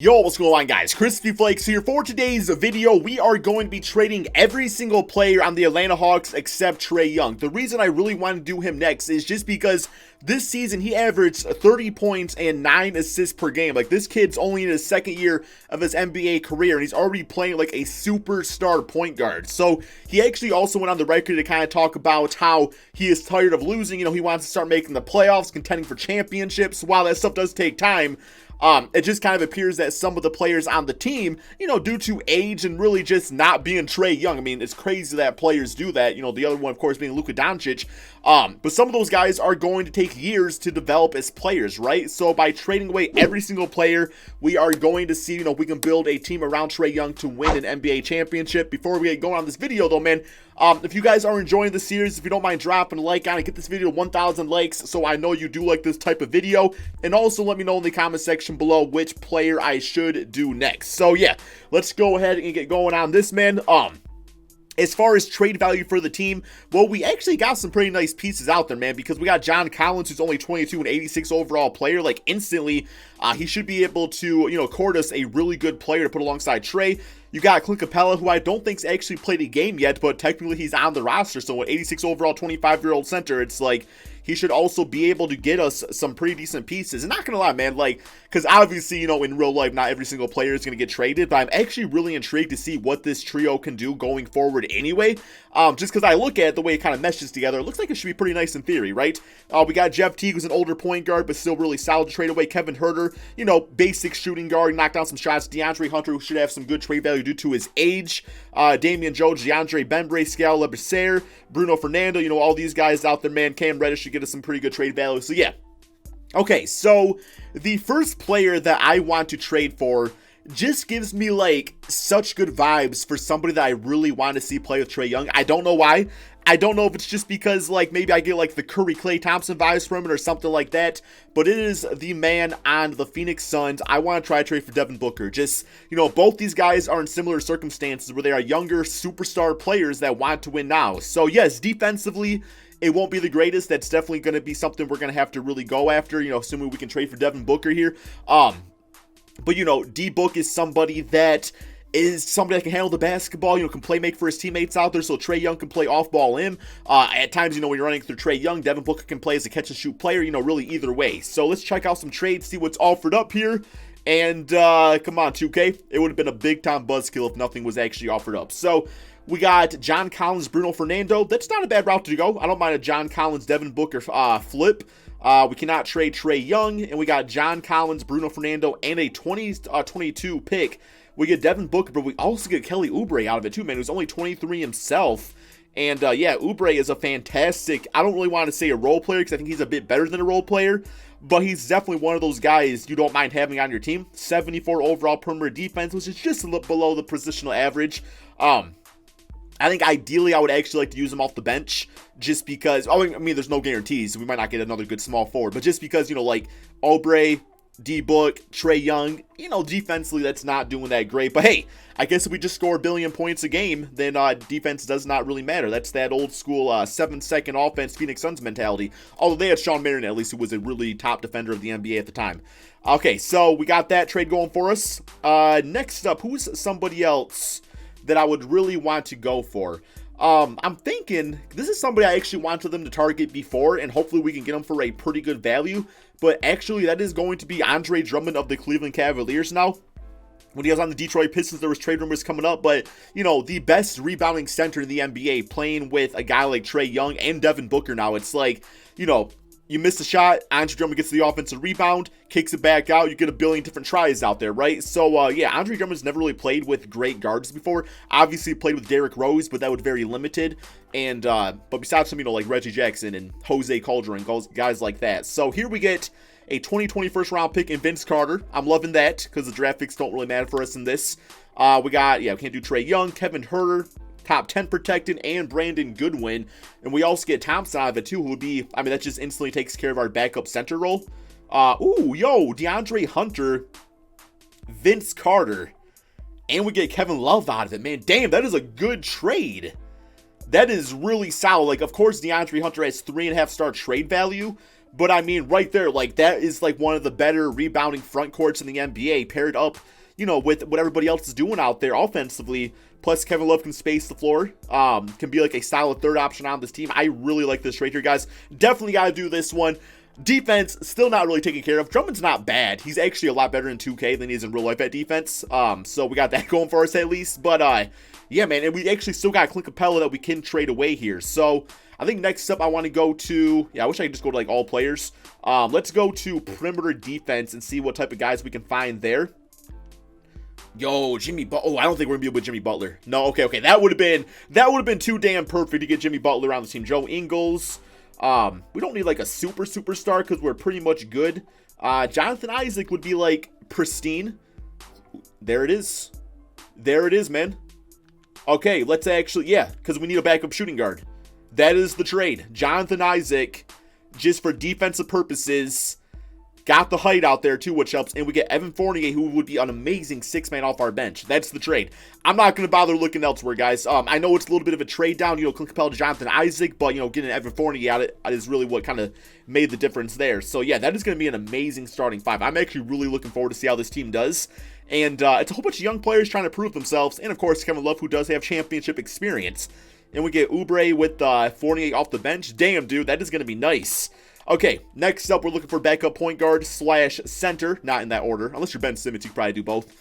Yo, what's going on, guys? Crispy Flakes here. For today's video, we are going to be trading every single player on the Atlanta Hawks except Trae Young. The reason I really want to do him next is just because this season he averaged 30 points and 9 assists per game. Like, this kid's only in his second year of his NBA career, and he's already playing like a superstar point guard. So he actually also went on the record to kind of talk about how he is tired of losing. You know, he wants to start making the playoffs, contending for championships. While that stuff does take time, it just kind of appears that some of the players on the team, you know, due to age and really just not being Trae Young. I mean, it's crazy that players do that. You know, the other one, of course, being Luka Doncic. But some of those guys are going to take years to develop as players, right? So by trading away every single player, we are going to see, you know, we can build a team around Trae Young to win an NBA championship. Before we get going on this video, though, man, if you guys are enjoying the series, if you don't mind dropping a like on it, get this video to 1,000 likes so I know you do like this type of video. And also let me know in the comment section below which player I should do next. So yeah, let's go ahead and get going on this, man. As far as trade value for the team, well, we actually got some pretty nice pieces out there, man, because we got John Collins, who's only 22 and 86 overall player. Like, instantly, he should be able to, you know, court us a really good player to put alongside Trae. You got Clint Capella, who I don't think's actually played a game yet, but technically he's on the roster. So an 86 overall, 25-year-old center, it's like he should also be able to get us some pretty decent pieces. And not gonna lie, man, like, because obviously, you know, in real life, not every single player is gonna get traded, but I'm actually really intrigued to see what this trio can do going forward anyway. Just because I look at the way it kind of meshes together, it looks like it should be pretty nice in theory, right? We got Jeff Teague, who's an older point guard, but still really solid to trade away. Kevin Huerter, you know, basic shooting guard, knocked down some shots. DeAndre Hunter, who should have some good trade value due to his age. Damian Jones, DeAndre Bembry, Scal Labissiere, Bruno Fernando, you know, all these guys out there, man. Cam Reddish should get us some pretty good trade value. So yeah. Okay, so the first player that I want to trade for just gives me like such good vibes for somebody that I really want to see play with Trae Young. I don't know why. I don't know if it's just because like maybe I get like the Curry Klay Thompson vibes from it or something like that, but it is the man on the Phoenix Suns. I want to try to trade for Devin Booker. Just, you know, both these guys are in similar circumstances where they are younger superstar players that want to win now. So yes, defensively, it won't be the greatest. That's definitely going to be something we're going to have to really go after, you know, assuming we can trade for Devin Booker here. But, you know, D-Book is somebody that can handle the basketball, you know, can play make for his teammates out there, so Trae Young can play off-ball him. At times, you know, when you're running through Trae Young, Devin Booker can play as a catch-and-shoot player, you know, really either way. So let's check out some trades, see what's offered up here. And, come on, 2K. It would have been a big-time buzzkill if nothing was actually offered up. So we got John Collins, Bruno Fernando. That's not a bad route to go. I don't mind a John Collins, Devin Booker flip. We cannot trade Trae Young, and we got John Collins, Bruno Fernando, and a 2022 pick. We get Devin Booker, but we also get Kelly Oubre out of it too, man, who's only 23 himself. And yeah, Oubre is a fantastic, I don't really want to say a role player because I think he's a bit better than a role player, but he's definitely one of those guys you don't mind having on your team. 74 overall perimeter defense, which is just a little below the positional average. I think ideally I would actually like to use him off the bench just because, I mean, there's no guarantees. We might not get another good small forward, but just because, you know, like Oubre, D-Book, Trae Young, you know, defensively that's not doing that great. But hey, I guess if we just score a billion points a game, then defense does not really matter. That's that old school 7-second offense Phoenix Suns mentality. Although they had Sean Marion, at least, who was a really top defender of the NBA at the time. Okay, so we got that trade going for us. Next up, who's somebody else that I would really want to go for? I'm thinking this is somebody I actually wanted them to target before, and hopefully we can get them for a pretty good value. But actually, that is going to be Andre Drummond of the Cleveland Cavaliers now. When he was on the Detroit Pistons, there was trade rumors coming up, but, you know, the best rebounding center in the NBA playing with a guy like Trae Young and Devin Booker now, it's like, you know, you miss a shot, Andre Drummond gets the offensive rebound, kicks it back out, you get a billion different tries out there, right? So, yeah, Andre Drummond's never really played with great guards before. Obviously, played with Derrick Rose, but that was very limited. And, but besides some, you know, like Reggie Jackson and Jose Calderon, guys like that. So here we get a 2020 first round pick in Vince Carter. I'm loving that because the draft picks don't really matter for us in this. We got, yeah, we can't do Trae Young, Kevin Huerter, top 10 protected, and Brandon Goodwin. And we also get Thompson out of it too, who would be, I mean, that just instantly takes care of our backup center role. DeAndre Hunter, Vince Carter, and we get Kevin Love out of it, man. Damn, that is a good trade. That is really solid. Like, of course, DeAndre Hunter has 3.5-star trade value, But I mean, right there, like, that is like one of the better rebounding front courts in the NBA, paired up, you know, with what everybody else is doing out there offensively. Plus, Kevin Love can space the floor, can be like a solid third option on this team. I really like this right here, guys. Definitely got to do this one. Defense, still not really taken care of. Drummond's not bad. He's actually a lot better in 2K than he is in real life at defense. So we got that going for us at least. But, yeah, man, and we actually still got Clint Capella that we can trade away here. So I think next up I want to go to, I wish I could just go to like all players. Let's go to perimeter defense and see what type of guys we can find there. Yo, Jimmy Butler. Oh, I don't think we're gonna be with Jimmy Butler. No, okay. That would have been too damn perfect to get Jimmy Butler on the team. Joe Ingles. We don't need like a superstar because we're pretty much good. Jonathan Isaac would be like pristine. There it is. There it is, man. Okay, let's actually, because we need a backup shooting guard. That is the trade. Jonathan Isaac, just for defensive purposes. Got the height out there too, which helps. And we get Evan Fournier, who would be an amazing 6-man off our bench. That's the trade. I'm not going to bother looking elsewhere, guys. I know it's a little bit of a trade down, Clint Capella to Jonathan Isaac, but, getting Evan Fournier out is really what kind of made the difference there. So, yeah, that is going to be an amazing starting five. I'm actually really looking forward to see how this team does. And it's a whole bunch of young players trying to prove themselves. And, of course, Kevin Love, who does have championship experience. And we get Oubre with Fournier off the bench. Damn, dude, that is going to be nice. Okay, next up, we're looking for backup point guard / center. Not in that order. Unless you're Ben Simmons, you can probably do both.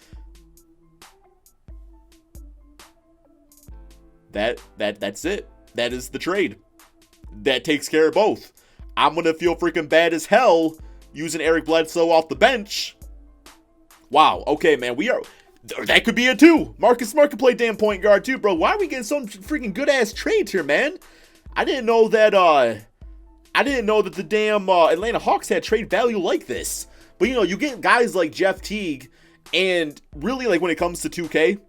That's it. That is the trade. That takes care of both. I'm going to feel freaking bad as hell using Eric Bledsoe off the bench. Wow, okay, man, that could be it too. Marcus Smart could play damn point guard too, bro. Why are we getting some freaking good-ass trades here, man? I didn't know that the damn Atlanta Hawks had trade value like this. But, you get guys like Jeff Teague, and really, like, when it comes to 2K,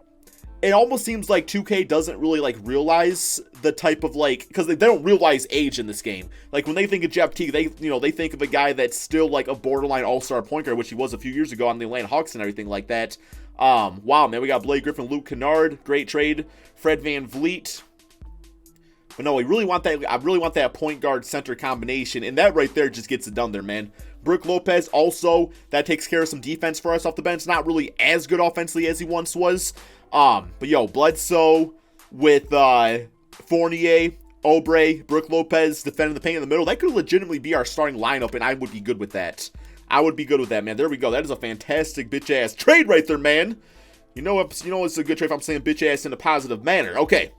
it almost seems like 2K doesn't really, like, realize the type of, like, because they don't realize age in this game. Like, when they think of Jeff Teague, they think of a guy that's still, like, a borderline all-star point guard, which he was a few years ago on the Atlanta Hawks and everything like that. Wow, man, we got Blake Griffin, Luke Kennard, great trade. Fred VanVleet. But no, I really want that point guard center combination, and that right there just gets it done there, man. Brook Lopez also, that takes care of some defense for us off the bench. Not really as good offensively as he once was. But yo, Bledsoe with Fournier, Oubre, Brook Lopez defending the paint in the middle. That could legitimately be our starting lineup, and I would be good with that. I would be good with that, man. There we go. That is a fantastic bitch-ass trade right there, man. You know it's a good trade if I'm saying bitch-ass in a positive manner. Okay.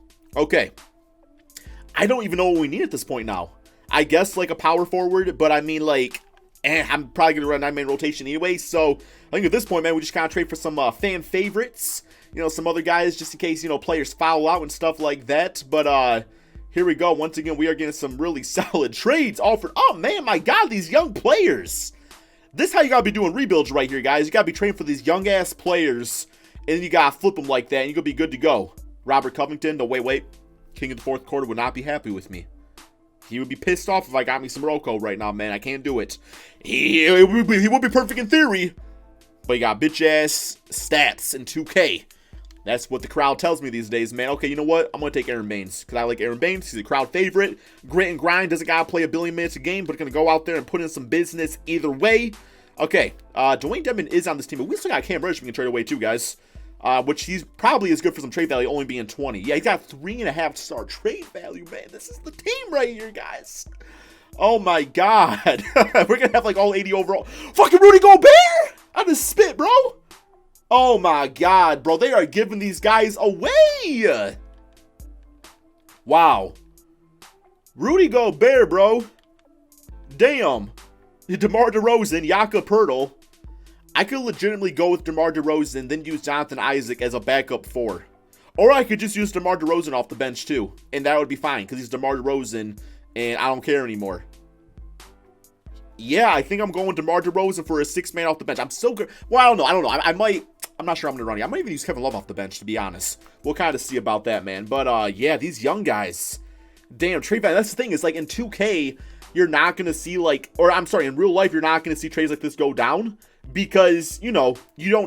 I don't even know what we need at this point now. I guess like a power forward, but I mean like, I'm probably going to run 9-man rotation anyway. So I think at this point, man, we just kind of trade for some fan favorites. Some other guys just in case, players foul out and stuff like that. But here we go. Once again, we are getting some really solid trades offered. Oh man, my God, these young players. This is how you got to be doing rebuilds right here, guys. You got to be trading for these young-ass players, and then you got to flip them like that, and you're going to be good to go. Robert Covington, no, wait. King of the fourth quarter would not be happy with me. He would be pissed off if I got me some Rocco right now, man. I can't do it. He would be perfect in theory, but he got bitch-ass stats in 2K. That's what the crowd tells me these days, man. Okay, you know what? I'm going to take Aaron Baines because I like Aaron Baines. He's a crowd favorite. Grit and grind. Doesn't got to play a billion minutes a game, but going to go out there and put in some business either way. Okay, Dwayne Dedmon is on this team, but we still got Cam Reddish we can trade away too, guys. Which he's probably is good for some trade value, only being 20. Yeah, he's got 3.5-star trade value, man. This is the team right here, guys. Oh my God. We're going to have like all 80 overall. Fucking Rudy Gobert! I just spit, bro. Oh my God, bro. They are giving these guys away. Wow. Rudy Gobert, bro. Damn. DeMar DeRozan, Jakob Poeltl. I could legitimately go with DeMar DeRozan, then use Jonathan Isaac as a backup 4. Or I could just use DeMar DeRozan off the bench too, and that would be fine, because he's DeMar DeRozan, and I don't care anymore. Yeah, I think I'm going DeMar DeRozan for a 6-man off the bench. I'm so good. Well, I don't know. I'm not sure I'm going to run it. I might even use Kevin Love off the bench, to be honest. We'll kind of see about that, man. But, yeah, these young guys. Damn, trade value. That's the thing. Is like, in 2K, you're not going to see, like, or I'm sorry, in real life, you're not going to see trades like this go down. Because, you don't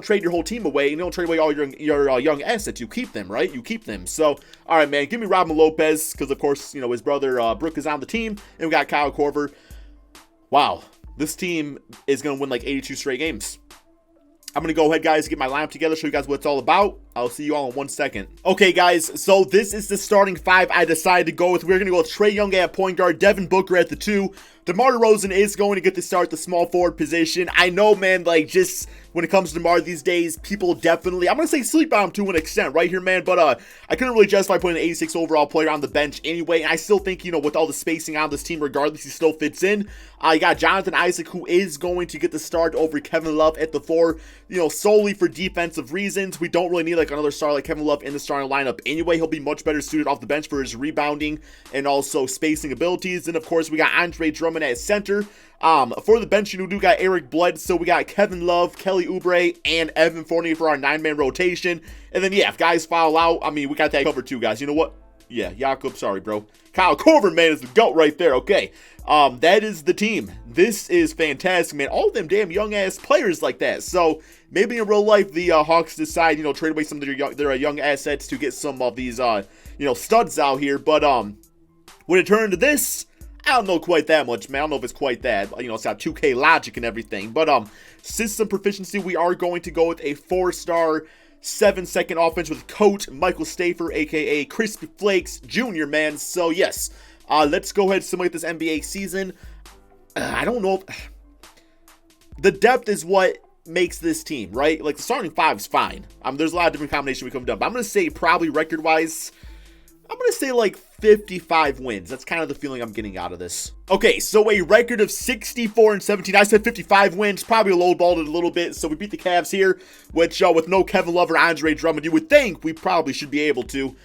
trade your whole team away, and you don't trade away all your young assets. You keep them, right? You keep them. So, all right, man, give me Robin Lopez, because, of course, his brother Brook is on the team, and we got Kyle Korver. Wow, this team is going to win like 82 straight games. I'm going to go ahead, guys, get my lineup together, show you guys what it's all about. I'll see you all in 1 second. Okay, guys, so this is the starting five I decided to go with. We're going to go with Trae Young at point guard, Devin Booker at the 2. DeMar DeRozan is going to get to start the small forward position. I know, man, like, just when it comes to DeMar these days, people definitely, I'm going to say sleep on him to an extent right here, man, but I couldn't really justify putting an 86 overall player on the bench anyway, and I still think, you know, with all the spacing on this team, regardless, he still fits in. You got Jonathan Isaac, who is going to get the start over Kevin Love at the 4, you know, solely for defensive reasons. We don't really need, like, another star like Kevin Love in the starting lineup anyway. He'll be much better suited off the bench for his rebounding and also spacing abilities. And, of course, we got Andre Drummond at center. For the bench, you do got Eric Bledsoe, we got Kevin Love, Kelly Oubre, and Evan Fournier for our 9-man rotation. And then, yeah, if guys foul out, I mean, we got that covered too, guys. You know what? Yeah, Jakob, sorry, bro. Kyle Korver, man, is the GOAT right there, okay. That is the team. This is fantastic, man. All of them damn young-ass players like that. So, maybe in real life, the Hawks decide, you know, trade away some of their young assets to get some of these, you know, studs out here. But, when it turned to this, I don't know quite that much, man. I don't know if it's quite that. You know, it's got 2K logic and everything. But, system proficiency, we are going to go with a 4-star, 7-second offense with Coach Michael Stafer, a.k.a. Crispy Flakes Jr., man. So, yes, let's go ahead and simulate this NBA season. I don't know if... The depth is what makes this team, right? Like, the starting five is fine. There's a lot of different combinations we could have done. But I'm going to say probably record-wise, I'm going to say like 55 wins. That's kind of the feeling I'm getting out of this. Okay, so a record of 64-17. I said 55 wins, probably lowballed it a little bit. So we beat the Cavs here, which with no Kevin Love or Andre Drummond, you would think we probably should be able to.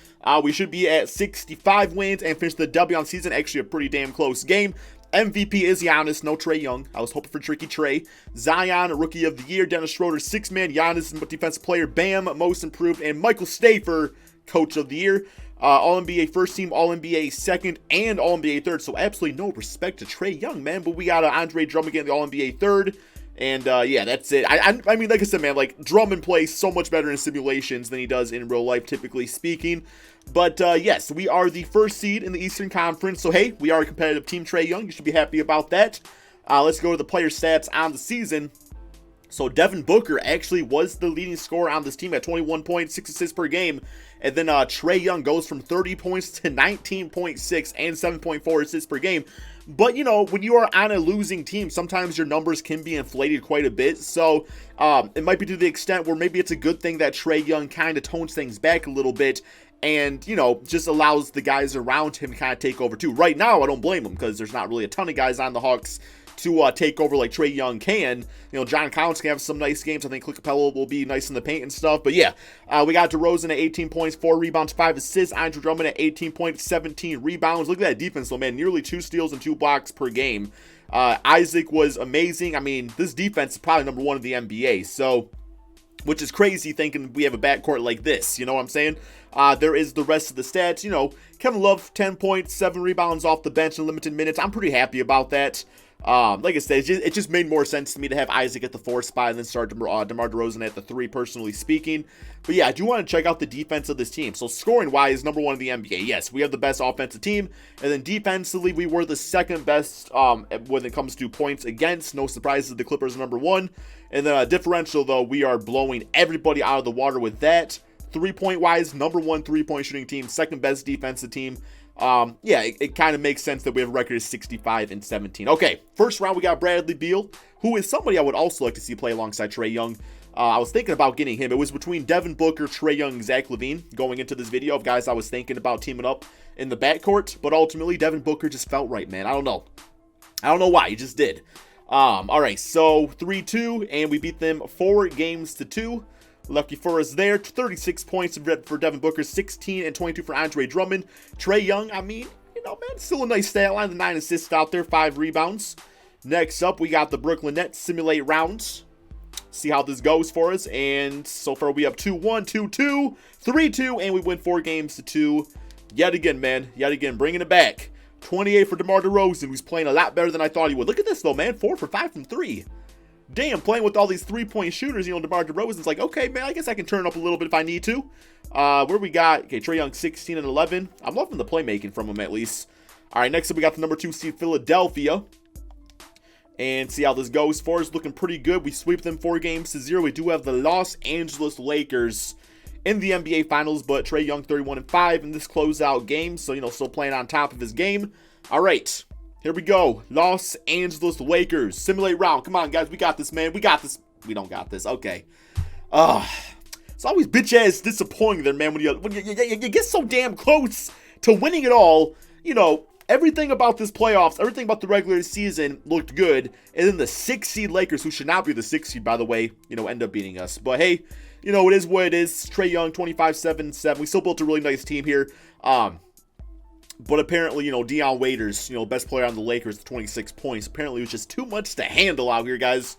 We should be at 65 wins and finish the W on season. Actually, a pretty damn close game. MVP is Giannis, no Trae Young. I was hoping for tricky Trae. Zion, Rookie of the Year. Dennis Schroeder, 6-man. Giannis, Defensive Player. Bam, Most Improved. And Michael Stafer, Coach of the Year. All-NBA first team, All-NBA second, and All-NBA third. So absolutely no respect to Trae Young, man. But we got Andre Drummond getting the All-NBA third. And, yeah, that's it. I mean, like I said, man, like, Drummond plays so much better in simulations than he does in real life, typically speaking. But, yes, we are the first seed in the Eastern Conference. So, hey, we are a competitive team, Trae Young. You should be happy about that. Let's go to the player stats on the season. So Devin Booker actually was the leading scorer on this team at 21 points, 6 assists per game. And then Trae Young goes from 30 points to 19.6 and 7.4 assists per game. But, you know, when you are on a losing team, sometimes your numbers can be inflated quite a bit. So it might be to the extent where maybe it's a good thing that Trae Young kind of tones things back a little bit and, you know, just allows the guys around him to kind of take over too. Right now, I don't blame him because there's not really a ton of guys on the Hawks to take over like Trae Young can. You know, John Collins can have some nice games. I think Clint Capella will be nice in the paint and stuff. But yeah, we got DeRozan at 18 points, 4 rebounds, 5 assists. Andre Drummond at 18 points, 17 rebounds. Look at that defense though, man. Nearly 2 steals and 2 blocks per game. Isaac was amazing. I mean, this defense is probably number 1 in the NBA. So, which is crazy thinking we have a backcourt like this. You know what I'm saying? There is the rest of the stats. You know, Kevin Love, 10 points, 7 rebounds off the bench in limited minutes. I'm pretty happy about that. Like I said, it just made more sense to me to have Isaac at the 4 spot and then start DeMar DeRozan at the 3, personally speaking. But yeah, I do want to check out the defense of this team. So scoring-wise, number 1 in the NBA. Yes, we have the best offensive team. And then defensively, we were the second best when it comes to points against. No surprises, the Clippers are number 1. And then differential, though, we are blowing everybody out of the water with that. 3-point-wise, number 1 3-point shooting team, second best defensive team. Yeah, it kind of makes sense that we have a record of 65-17. Okay, first round we got Bradley Beal, who is somebody I would also like to see play alongside Trae Young. I was thinking about getting him. It was between Devin Booker, Trae Young, and Zach LaVine going into this video of guys I was thinking about teaming up in the backcourt, but ultimately Devin Booker just felt right, man. I don't know why, he just did. All right, so 3-2, and we beat them 4-2. Lucky for us there. 36 points for Devin Booker, 16 and 22 for Andre Drummond. Trae Young, I mean, you know, man, still a nice stat line. The 9 assists out there, 5 rebounds. Next up, we got the Brooklyn Nets simulate rounds. See how this goes for us. And so far, we have 2-1, 2-2, 3-2, and we win 4-2. Yet again, man. Yet again, bringing it back. 28 for DeMar DeRozan, who's playing a lot better than I thought he would. Look at this, though, man. 4 for 5 from 3. Damn, playing with all these 3-point shooters, you know, DeMar DeRozan's like, okay, man, I guess I can turn up a little bit if I need to. Where we got, okay, Trae Young, 16 and 11. I'm loving the playmaking from him, at least. All right, next up, we got the number 2 seed, Philadelphia. and see how this goes. Far as looking pretty good. We sweep them 4-0. We do have the Los Angeles Lakers in the NBA Finals, but Trae Young 31-5 in this closeout game. So, still playing on top of his game. All right, here we go. Los Angeles Lakers. Simulate round. Come on, guys. We got this, man. We got this. We don't got this. Okay. It's always bitch-ass disappointing there, man, when you get so damn close to winning it all. Everything about this playoffs, everything about the regular season looked good. And then the 6 seed Lakers, who should not be the 6 seed, by the way, end up beating us. But hey, it is what it is. Trae Young, 25-7-7. We still built a really nice team here. But apparently, Dion Waiters, best player on the Lakers, 26 points. Apparently, it was just too much to handle out here, guys.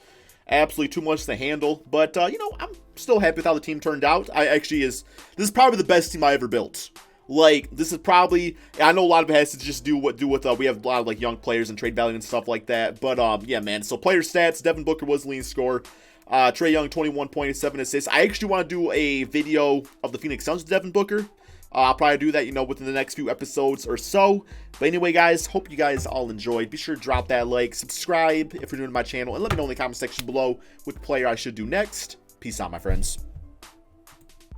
Absolutely too much to handle. But, I'm still happy with how the team turned out. This is probably the best team I ever built. Like, this is probably, I know a lot of it has to just do with we have a lot of, like, young players and trade value and stuff like that. But, yeah, man. So, player stats, Devin Booker was the leading scorer. Trae Young, 21 points, 7 assists. I actually want to do a video of the Phoenix Suns with Devin Booker. I'll probably do that, within the next few episodes or so. But anyway, guys, hope you guys all enjoyed. Be sure to drop that like, subscribe if you're new to my channel, and let me know in the comment section below which player I should do next. Peace out, my friends.